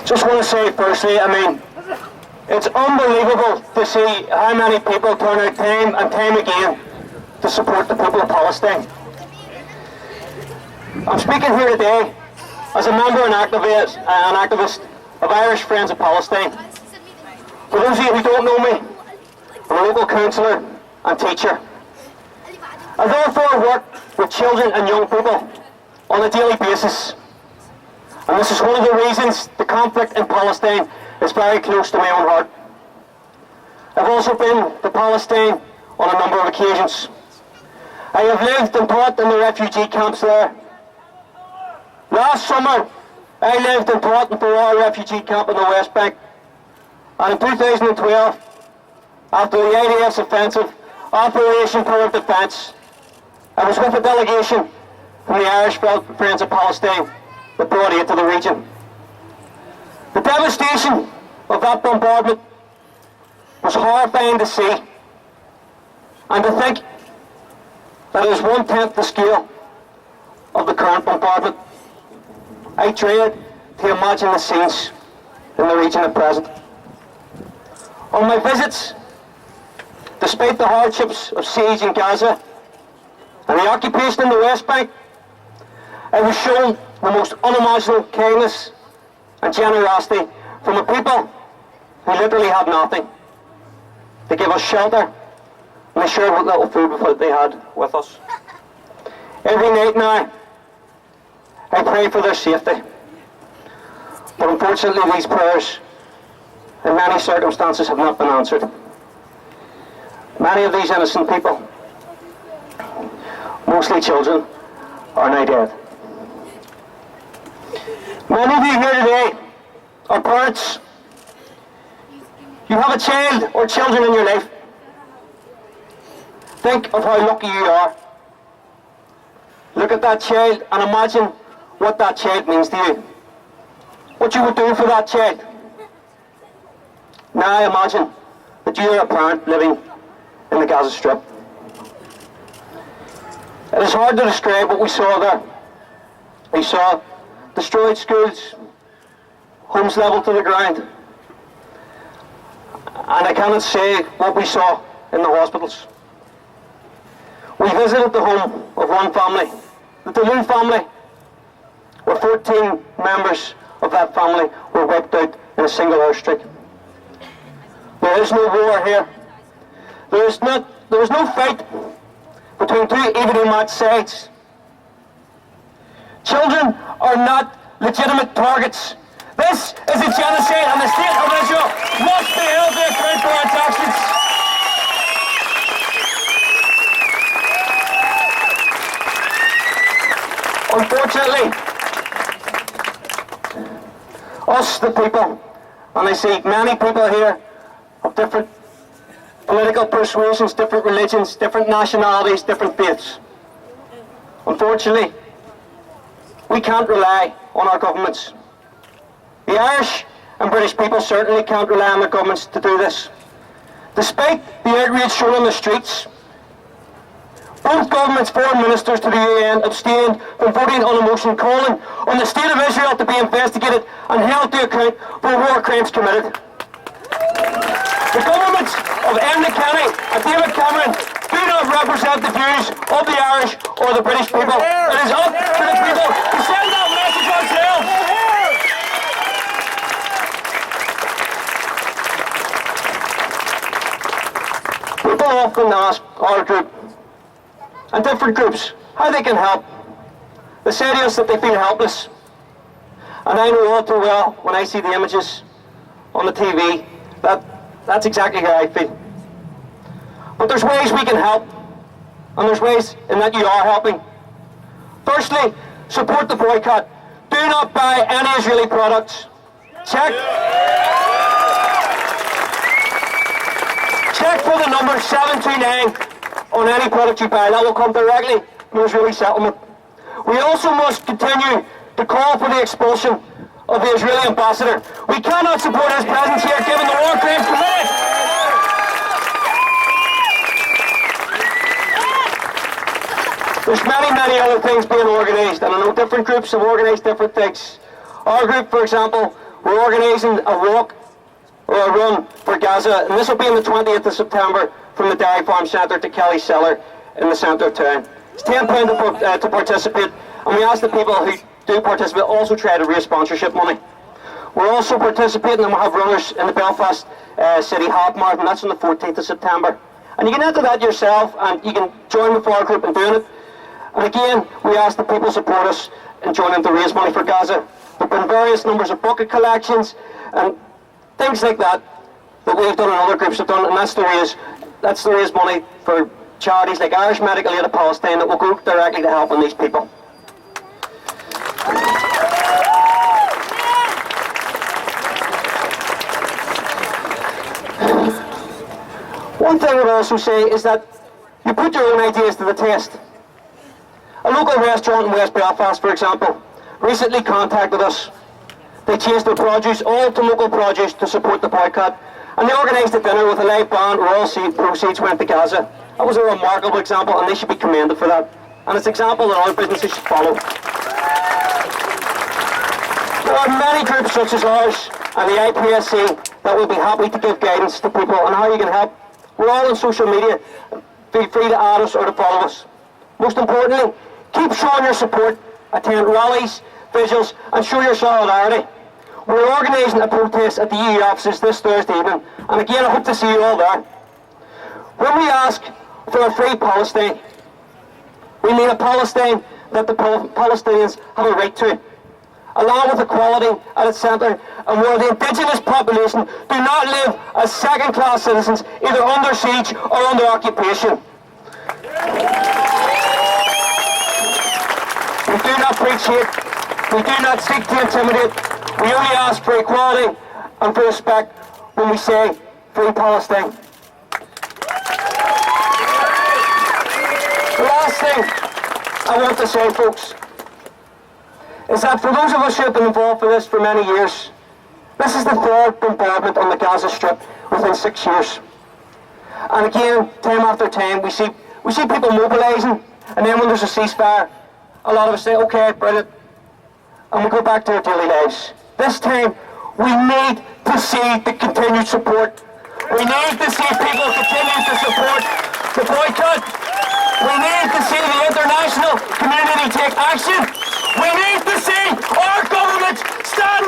Just want to say firstly, I mean, it's unbelievable to see how many people turn out time and time again to support the people of Palestine. I'm speaking here today as a member and activist of Irish Friends of Palestine. For those of you who don't know me, I'm a local councillor and teacher. I therefore work with children and young people on a daily basis. And this is one of the reasons the conflict in Palestine is very close to my own heart. I've also been to Palestine on a number of occasions. I have lived and taught in the refugee camps there. Last summer, I lived and taught in the Royal Refugee Camp in the West Bank. And in 2012, after the IDF's offensive, Operation Tower Defence, I was with a delegation from the Irish Friends of Palestine that brought aid to the region. The devastation of that bombardment was horrifying to see, and to think that it was 1/10 the scale of the current bombardment. I dread to imagine the scenes in the region at present. On my visits, despite the hardships of siege in Gaza and the occupation in the West Bank, I was shown the most unimaginable kindness and generosity from a people who literally had nothing. They gave us shelter and they shared what little food they had with us. Every night now, I pray for their safety. But unfortunately, these prayers, in many circumstances, have not been answered. Many of these innocent people, mostly children, are now dead. Many of you here today are parents. You have a child or children in your life. Think of how lucky you are. Look at that child and imagine what that child means to you. What you would do for that child. Now imagine that you are a parent living in the Gaza Strip. It is hard to describe what we saw there. We saw destroyed schools, homes leveled to the ground. And I cannot say what we saw in the hospitals. We visited the home of one family, the Daloon family, where 14 members of that family were wiped out in a single airstrike. There is no war here. There is no fight between two evenly matched sides. Children are not legitimate targets. This is a genocide, and the state of Israel must be held to account for its actions. Unfortunately, us, the people, and I see many people here of different political persuasions, different religions, different nationalities, different faiths. Unfortunately, we can't rely on our governments. The Irish and British people certainly can't rely on their governments to do this. Despite the outrage shown on the streets, both governments' foreign ministers to the UN abstained from voting on a motion calling on the state of Israel to be investigated and held to account for war crimes committed. The governments of Enda Kenny and David Cameron do not represent the views of the Irish or the British people. It is up to the people to send that message ourselves. People often ask our group and different groups how they can help. They say to us that they feel helpless. And I know all too well when I see the images on the TV that that's exactly how I feel. But there's ways we can help, and there's ways in that you are helping. Firstly, support the boycott. Do not buy any Israeli products. Check for the number 729 on any product you buy. That will come directly from Israeli settlement. We also must continue to call for the expulsion of the Israeli ambassador. We cannot support his presence here given the war crimes committed. There's many other things being organised, and I know different groups have organised different things. Our group, for example, we're organising a walk or a run for Gaza, and this will be on the 20th of September from the Dairy Farm Centre to Kelly Cellar in the centre of town. It's £10 to participate, and we ask the people who do participate also try to raise sponsorship money. We're also participating, and we'll have runners in the Belfast City Hall Marathon. That's on the 14th of September. And you can enter that yourself, and you can join the floor group in doing it. And again, we ask the people support us in joining to raise money for Gaza. There have been various numbers of bucket collections and things like that that we've done and other groups have done, and that's to raise money for charities like Irish Medical Aid of Palestine that will go directly to helping these people. One thing I would also say is that you put your own ideas to the test. A local restaurant in West Belfast, for example, recently contacted us. They changed their produce all to local produce to support the boycott, and they organised a dinner with a live band where all proceeds went to Gaza. That was a remarkable example, and they should be commended for that. And it's an example that other businesses should follow. There are many groups such as ours and the IPSC that will be happy to give guidance to people on how you can help. We're all on social media. Feel free to add us or to follow us. Most importantly, keep showing your support, attend rallies, vigils, and show your solidarity. We're organising a protest at the EU offices this Thursday evening, and again I hope to see you all there. When we ask for a free Palestine, we mean a Palestine that the Palestinians have a right to, along with equality at its centre, and where the indigenous population do not live as second-class citizens, either under siege or under occupation. We do not preach hate, we do not seek to intimidate, we only ask for equality and for respect when we say free Palestine. The last thing I want to say, folks, is that for those of us who have been involved in this for many years, this is the third bombardment on the Gaza Strip within 6 years. And again, time after time, we see people mobilising, and then when there's a ceasefire, a lot of us say, okay, brilliant, and we go back to our daily lives. This time, we need to see the continued support. We need to see people continue to support the boycott. We need to see the international community take action. We need to see our government stand